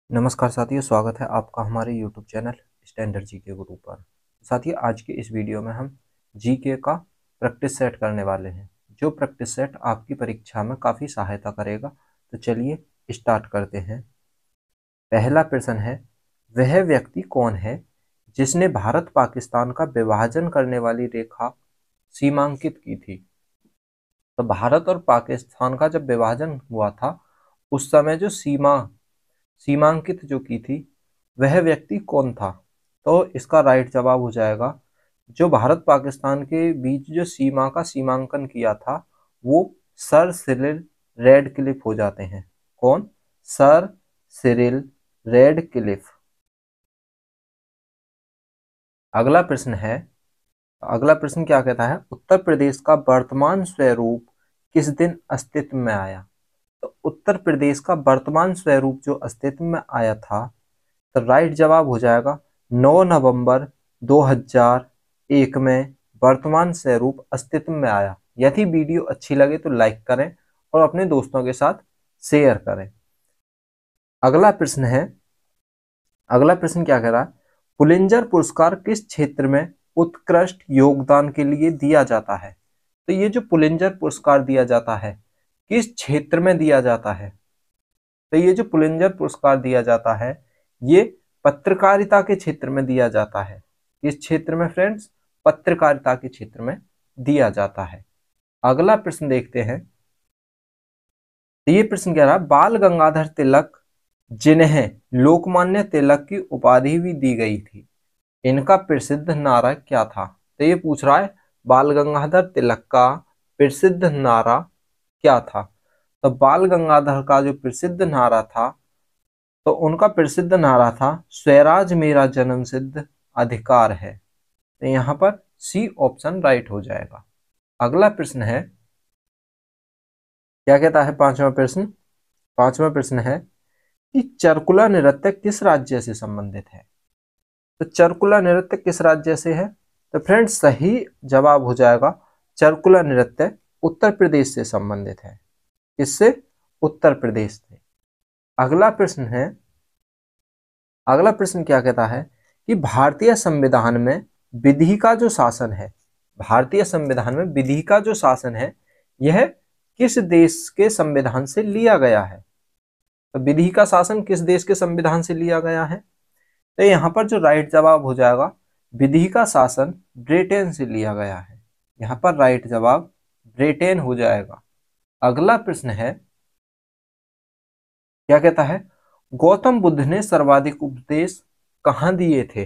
नमस्कार साथियों, स्वागत है आपका हमारे YouTube चैनल स्टैंडर्ड जीके गुरु पर। साथियों, आज के इस वीडियो में हम जीके का प्रैक्टिस सेट करने वाले हैं, जो प्रैक्टिस सेट आपकी परीक्षा में काफ़ी सहायता करेगा। तो चलिए स्टार्ट करते हैं। पहला प्रश्न है, वह व्यक्ति कौन है जिसने भारत पाकिस्तान का विभाजन करने वाली रेखा सीमांकित की थी। तो भारत और पाकिस्तान का जब विभाजन हुआ था, उस समय जो सीमांकित जो की थी, वह व्यक्ति कौन था। तो इसका राइट जवाब हो जाएगा, जो भारत पाकिस्तान के बीच जो सीमा का सीमांकन किया था, वो सर सिरिल रेडक्लिफ हो जाते हैं। कौन? Sir Cyril Radcliffe. अगला प्रश्न है, अगला प्रश्न क्या कहता है, उत्तर प्रदेश का वर्तमान स्वरूप किस दिन अस्तित्व में आया। तो उत्तर प्रदेश का वर्तमान स्वरूप जो अस्तित्व में आया था, तो राइट जवाब हो जाएगा 9 नवंबर 2001 में वर्तमान स्वरूप अस्तित्व में आया। यदि वीडियो अच्छी लगे तो लाइक करें और अपने दोस्तों के साथ शेयर करें। अगला प्रश्न है, अगला प्रश्न क्या कह रहा है, पुलिंजर पुरस्कार किस क्षेत्र में उत्कृष्ट योगदान के लिए दिया जाता है। तो ये जो पुलिंजर पुरस्कार दिया जाता है, किस क्षेत्र में दिया जाता है। तो ये जो पुलिंजर पुरस्कार दिया जाता है, ये पत्रकारिता के क्षेत्र में दिया जाता है। इस क्षेत्र में फ्रेंड्स, पत्रकारिता के क्षेत्र में दिया जाता है। अगला प्रश्न देखते हैं। तो ये प्रश्न कह रहा है, बाल गंगाधर तिलक जिन्हें लोकमान्य तिलक की उपाधि भी दी गई थी, इनका प्रसिद्ध नारा क्या था। तो ये पूछ रहा है, बाल गंगाधर तिलक का प्रसिद्ध नारा क्या था। तो बाल गंगाधर का जो प्रसिद्ध नारा था, तो उनका प्रसिद्ध नारा था, स्वराज मेरा जन्म सिद्ध अधिकार है। तो यहां पर सी ऑप्शन राइट हो जाएगा। अगला प्रश्न है, क्या कहता है पांचवा प्रश्न। पांचवा प्रश्न है कि चरकुला नृत्य किस राज्य से संबंधित है। तो चरकुला नृत्य किस राज्य से है। तो फ्रेंड्स, सही जवाब हो जाएगा, चरकुला नृत्य उत्तर प्रदेश से संबंधित है। किससे? उत्तर प्रदेश से। अगला प्रश्न है, अगला प्रश्न क्या कहता है कि भारतीय संविधान में विधि का जो शासन है, भारतीय संविधान में विधि का जो शासन है, यह किस देश के संविधान से लिया गया है। तो विधि का शासन किस देश के संविधान से लिया गया है। तो यहाँ पर जो राइट जवाब हो जाएगा, विधि का शासन ब्रिटेन से लिया गया है। यहाँ पर राइट जवाब ब्रिटेन हो जाएगा। अगला प्रश्न है, क्या कहता है, गौतम बुद्ध ने सर्वाधिक उपदेश कहाँ दिए थे।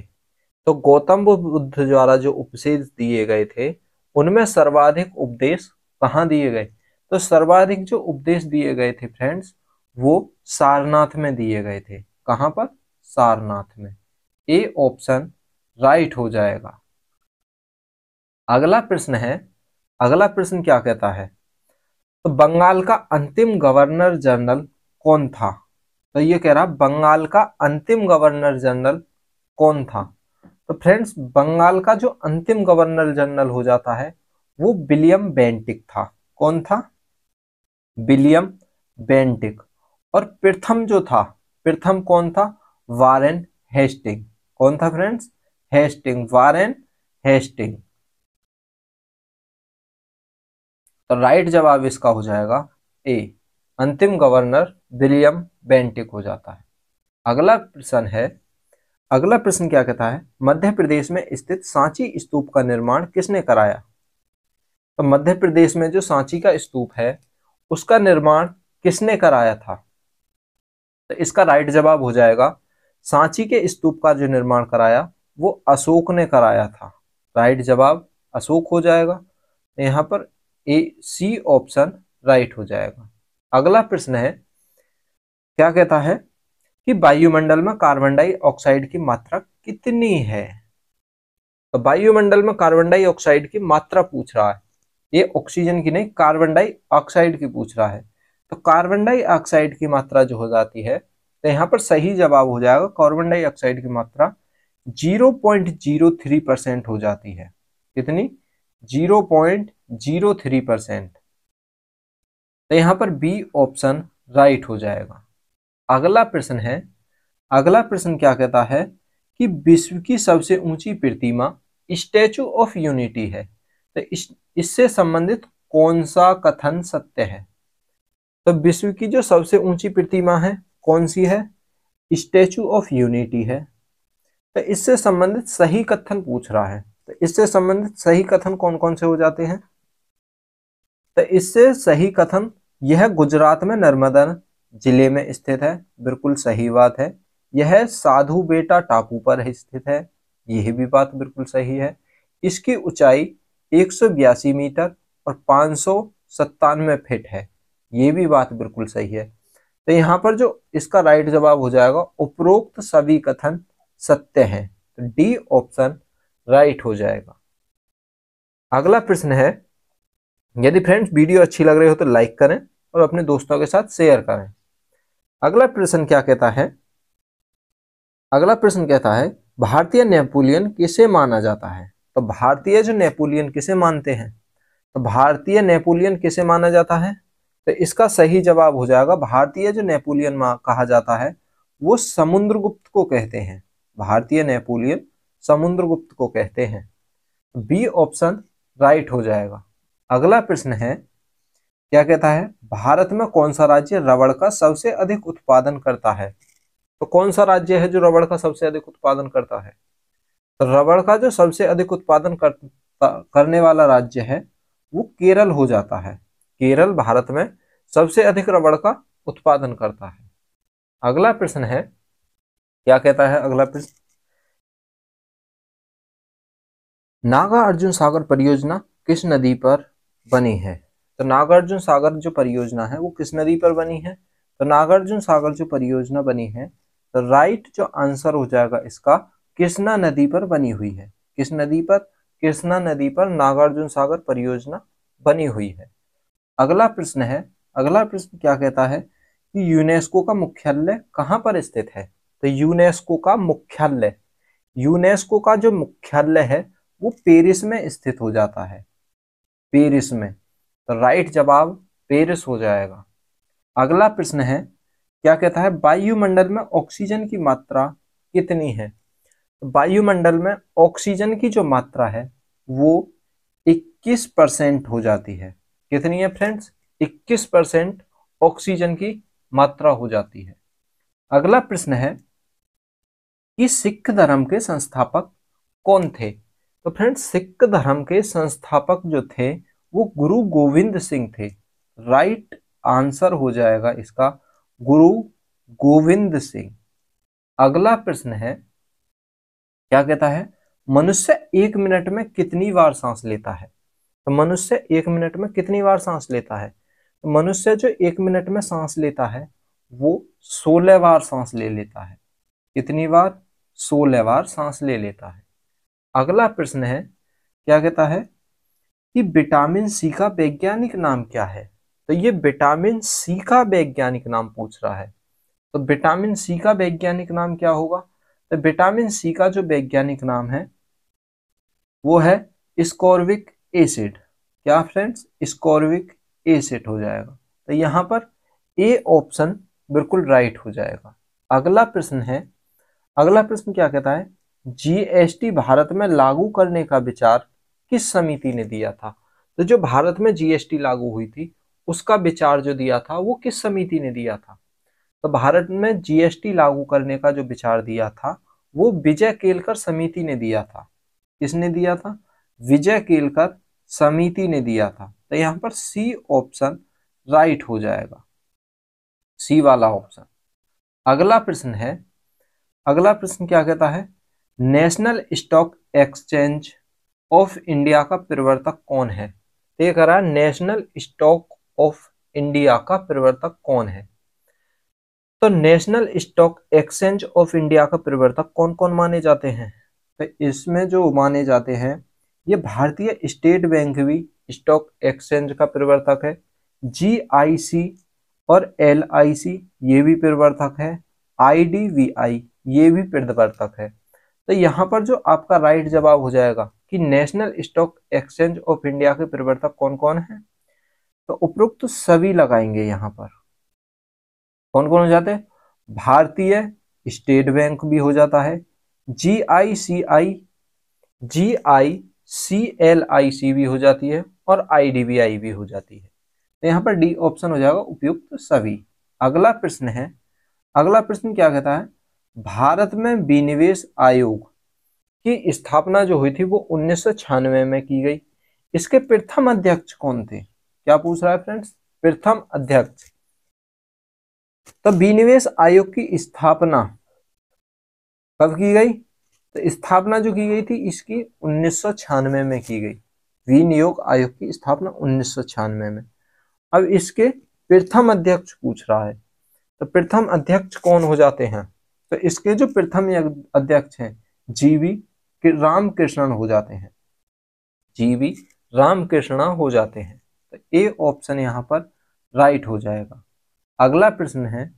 तो गौतम बुद्ध द्वारा जो उपदेश दिए गए थे, उनमें सर्वाधिक उपदेश कहाँ दिए गए। तो सर्वाधिक जो उपदेश दिए गए थे फ्रेंड्स, वो सारनाथ में दिए गए थे। कहाँ पर? सारनाथ में। ए ऑप्शन राइट हो जाएगा। अगला प्रश्न है, अगला प्रश्न क्या कहता है, तो बंगाल का अंतिम गवर्नर जनरल कौन था। तो ये कह रहा, बंगाल का अंतिम गवर्नर जनरल कौन था। तो फ्रेंड्स, बंगाल का जो अंतिम गवर्नर जनरल हो जाता है, वो विलियम बेंटिक था। कौन था? William Bentinck. और प्रथम जो था, प्रथम कौन था? Warren Hasting. कौन था फ्रेंड्स? Hasting, Warren Hasting. तो राइट जवाब इसका हो जाएगा ए, अंतिम गवर्नर विलियम बेंटिक हो जाता है। अगला प्रश्न है, अगला प्रश्न क्या कहता है, मध्य प्रदेश में स्थित सांची स्तूप का निर्माण किसने कराया। तो मध्य प्रदेश में जो सांची का स्तूप है, उसका निर्माण किसने कराया था। तो इसका राइट जवाब हो जाएगा, सांची के स्तूप का जो निर्माण कराया, वो अशोक ने कराया था। राइट जवाब अशोक हो जाएगा। यहाँ पर ए सी ऑप्शन राइट हो जाएगा। अगला प्रश्न है, क्या कहता है कि वायुमंडल में कार्बन डाइऑक्साइड की मात्रा कितनी है। तो वायुमंडल में कार्बन डाइऑक्साइड की मात्रा पूछ रहा है, ये ऑक्सीजन की नहीं, कार्बन डाइऑक्साइड की पूछ रहा है। तो कार्बन डाइऑक्साइड की मात्रा जो हो जाती है, तो यहाँ पर सही जवाब हो जाएगा, कार्बन डाइऑक्साइड की मात्रा 0.03% हो जाती है। कितनी? 0.03%। तो यहाँ पर बी ऑप्शन राइट हो जाएगा। अगला प्रश्न है, अगला प्रश्न क्या कहता है कि विश्व की सबसे ऊंची प्रतिमा स्टैचू ऑफ यूनिटी है, तो इससे संबंधित कौन सा कथन सत्य है? तो विश्व की जो सबसे ऊंची प्रतिमा है कौन सी है? स्टैचू ऑफ यूनिटी है। तो इससे संबंधित सही कथन पूछ रहा है, तो इससे संबंधित सही कथन कौन कौन से हो जाते हैं? तो इससे सही कथन, यह गुजरात में नर्मदा जिले में स्थित है, बिल्कुल सही बात है। यह साधु बेटा टापू पर स्थित है, यह भी बात बिल्कुल सही है। इसकी ऊंचाई 182 मीटर और 597 फीट है, ये भी बात बिल्कुल सही है। तो यहाँ पर जो इसका राइट जवाब हो जाएगा, उपरोक्त सभी कथन सत्य हैं, तो डी ऑप्शन राइट हो जाएगा। अगला प्रश्न है, यदि फ्रेंड्स वीडियो अच्छी लग रही हो तो लाइक करें और अपने दोस्तों के साथ शेयर करें। अगला प्रश्न क्या कहता है? अगला प्रश्न कहता है भारतीय नेपोलियन किसे माना जाता है? तो भारतीय जो नेपोलियन किसे मानते हैं? तो भारतीय नेपोलियन किसे माना जाता है? तो इसका सही जवाब हो जाएगा, भारतीय जो नेपोलियन कहा जाता है वो समुद्रगुप्त को कहते हैं। भारतीय नेपोलियन समुद्रगुप्त को कहते हैं, बी ऑप्शन राइट हो जाएगा। अगला प्रश्न है, क्या कहता है भारत में कौन सा राज्य रबड़ का सबसे अधिक उत्पादन करता है? तो कौन सा राज्य है जो रबड़ का सबसे अधिक उत्पादन करता है? तो रबड़ का जो सबसे अधिक उत्पादन करने वाला राज्य है वो केरल हो जाता है। केरल भारत में सबसे अधिक रबड़ का उत्पादन करता है। अगला प्रश्न है, क्या कहता है अगला प्रश्न? नागार्जुन सागर परियोजना किस नदी पर बनी है? तो नागार्जुन सागर जो परियोजना है वो किस नदी पर बनी है? तो नागार्जुन सागर जो परियोजना बनी है, तो राइट जो आंसर हो जाएगा इसका, कृष्णा नदी पर बनी हुई है। किस नदी पर? कृष्णा नदी पर नागार्जुन सागर परियोजना बनी हुई है। अगला प्रश्न है, अगला प्रश्न क्या कहता है कि यूनेस्को का मुख्यालय कहाँ पर स्थित है? तो यूनेस्को का मुख्यालय, यूनेस्को का जो मुख्यालय है वो पेरिस में स्थित हो जाता है, पेरिस में। तो राइट जवाब पेरिस हो जाएगा। अगला प्रश्न है, क्या कहता है वायुमंडल में ऑक्सीजन की मात्रा कितनी है? तो वायुमंडल में ऑक्सीजन की जो मात्रा है वो 21% हो जाती है। कितनी है फ्रेंड्स? 21% ऑक्सीजन की मात्रा हो जाती है। अगला प्रश्न है कि सिख धर्म के संस्थापक कौन थे? तो फ्रेंड्स सिख धर्म के संस्थापक जो थे वो गुरु गोविंद सिंह थे। राइट आंसर हो जाएगा इसका गुरु गोविंद सिंह। अगला प्रश्न है, क्या कहता है मनुष्य 1 मिनट में कितनी बार सांस लेता है? तो मनुष्य 1 मिनट में कितनी बार सांस लेता है? तो मनुष्य जो 1 मिनट में सांस लेता है वो 16 बार सांस ले लेता है। कितनी बार? 16 बार सांस ले लेता है। अगला प्रश्न है, क्या कहता है कि विटामिन सी का वैज्ञानिक नाम क्या है? तो ये विटामिन सी का वैज्ञानिक नाम पूछ रहा है, तो विटामिन सी का वैज्ञानिक नाम क्या होगा? तो विटामिन सी का जो वैज्ञानिक नाम है वो है स्कॉर्बिक एसिड। क्या फ्रेंड्स? स्कॉर्बिक एसिड हो जाएगा। तो यहाँ पर ए ऑप्शन बिल्कुल राइट हो जाएगा। अगला प्रश्न है, अगला प्रश्न क्या कहता है जीएसटी भारत में लागू करने का विचार किस समिति ने दिया था? तो जो भारत में जीएसटी लागू हुई थी उसका विचार जो दिया था वो किस समिति ने दिया था? तो भारत में जीएसटी लागू करने का जो विचार दिया था वो विजय केलकर समिति ने दिया था। किसने दिया था? विजय केलकर समिति ने दिया था। तो यहाँ पर सी ऑप्शन राइट हो जाएगा, सी वाला ऑप्शन। अगला प्रश्न है, अगला प्रश्न क्या कहता है national stock exchange of India का प्रवर्तक कौन है? तो ये कह रहा है नेशनल स्टॉक ऑफ इंडिया का प्रवर्तक कौन है? तो national stock exchange of India का प्रवर्तक कौन कौन माने जाते हैं? तो इसमें जो माने जाते हैं ये भारतीय स्टेट बैंक भी स्टॉक एक्सचेंज का प्रवर्तक है, जीआईसी और एलआईसी ये भी प्रवर्तक है, आईडीवीआई ये भी प्रवर्तक है। तो यहाँ पर जो आपका राइट जवाब हो जाएगा कि national stock exchange of India के प्रवर्तक कौन कौन है, तो उपरोक्त तो सभी लगाएंगे। यहाँ पर कौन कौन हो जाते हैं? भारतीय स्टेट बैंक भी हो जाता है, GICI भी हो जाती है और IDBI भी हो जाती है। तो यहाँ पर डी ऑप्शन हो जाएगा उपयुक्त सभी। अगला प्रश्न है, अगला प्रश्न क्या कहता है, भारत में विनिवेश आयोग की स्थापना जो हुई थी वो 1996 में की गई। इसके प्रथम अध्यक्ष कौन थे? क्या पूछ रहा है फ्रेंड्स? प्रथम अध्यक्ष। तो विनिवेश आयोग की स्थापना कब की गई? तो स्थापना जो की गई थी इसकी 1996 में की गई। विनियोग आयोग की स्थापना 1996 में। अब इसके प्रथम अध्यक्ष पूछ रहा है, तो प्रथम अध्यक्ष कौन हो जाते हैं? तो इसके जो प्रथम अध्यक्ष हैं GV रामकृष्णन हो जाते हैं, GV रामकृष्णा हो जाते हैं। तो ए ऑप्शन यहाँ पर राइट हो जाएगा। अगला प्रश्न है,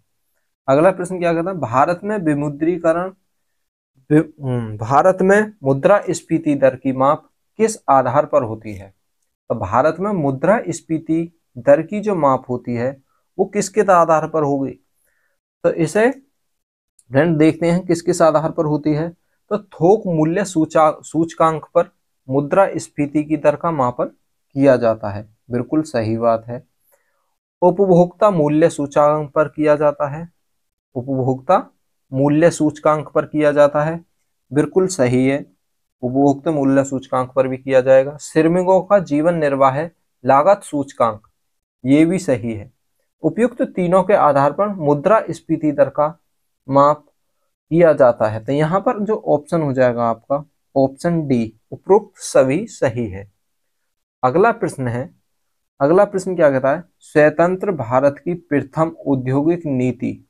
अगला प्रश्न क्या कहता है, भारत में विमुद्रीकरण, भारत में मुद्रास्फीति दर की माप किस आधार पर होती है? तो भारत में मुद्रास्फीति दर की जो माप होती है वो किसके आधार पर होगी? तो इसे फ्रेंड देखते हैं किस किस आधार पर होती है। तो थोक मूल्य सूचकांक पर मुद्रास्फीति की दर का मापन किया जाता है, बिल्कुल सही बात है। उपभोक्ता मूल्य सूचकांक पर किया जाता है, उपभोक्ता मूल्य सूचकांक पर किया जाता है, बिल्कुल सही है, उपभोक्ता मूल्य सूचकांक पर भी किया जाएगा। श्रमिकों का जीवन निर्वाह लागत सूचकांक, ये भी सही है। उपयुक्त तीनों के आधार पर मुद्रास्फीति दर का माप किया जाता है। तो यहाँ पर जो ऑप्शन हो जाएगा आपका ऑप्शन डी, उपरोक्त सभी सही है। अगला प्रश्न है, अगला प्रश्न क्या कहता है, स्वतंत्र भारत की प्रथम औद्योगिक नीति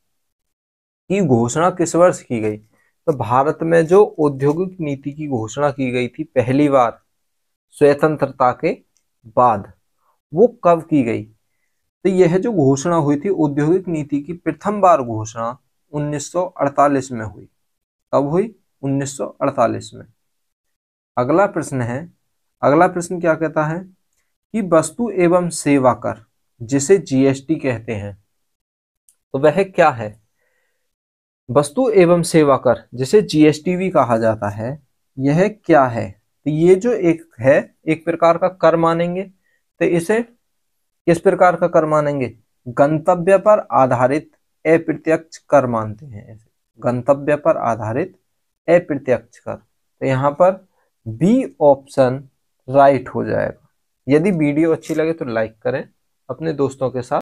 की घोषणा किस वर्ष की गई? तो भारत में जो औद्योगिक नीति की घोषणा की गई थी पहली बार स्वतंत्रता के बाद, वो कब की गई? तो यह जो घोषणा हुई थी औद्योगिक नीति की प्रथम बार घोषणा 1948 में हुई। कब हुई? 1948 में। अगला प्रश्न है, अगला प्रश्न क्या कहता है कि वस्तु एवं सेवा कर जिसे GST कहते हैं, तो वह क्या है? वस्तु एवं सेवा कर जिसे GST भी कहा जाता है, यह क्या है? तो ये जो एक है, एक प्रकार का कर मानेंगे। तो इसे किस प्रकार का कर मानेंगे? गंतव्य पर आधारित अप्रत्यक्ष कर मानते हैं इसे, गंतव्य पर आधारित अप्रत्यक्ष कर। तो यहाँ पर बी ऑप्शन राइट हो जाएगा। यदि वीडियो अच्छी लगे तो लाइक करें, अपने दोस्तों के साथ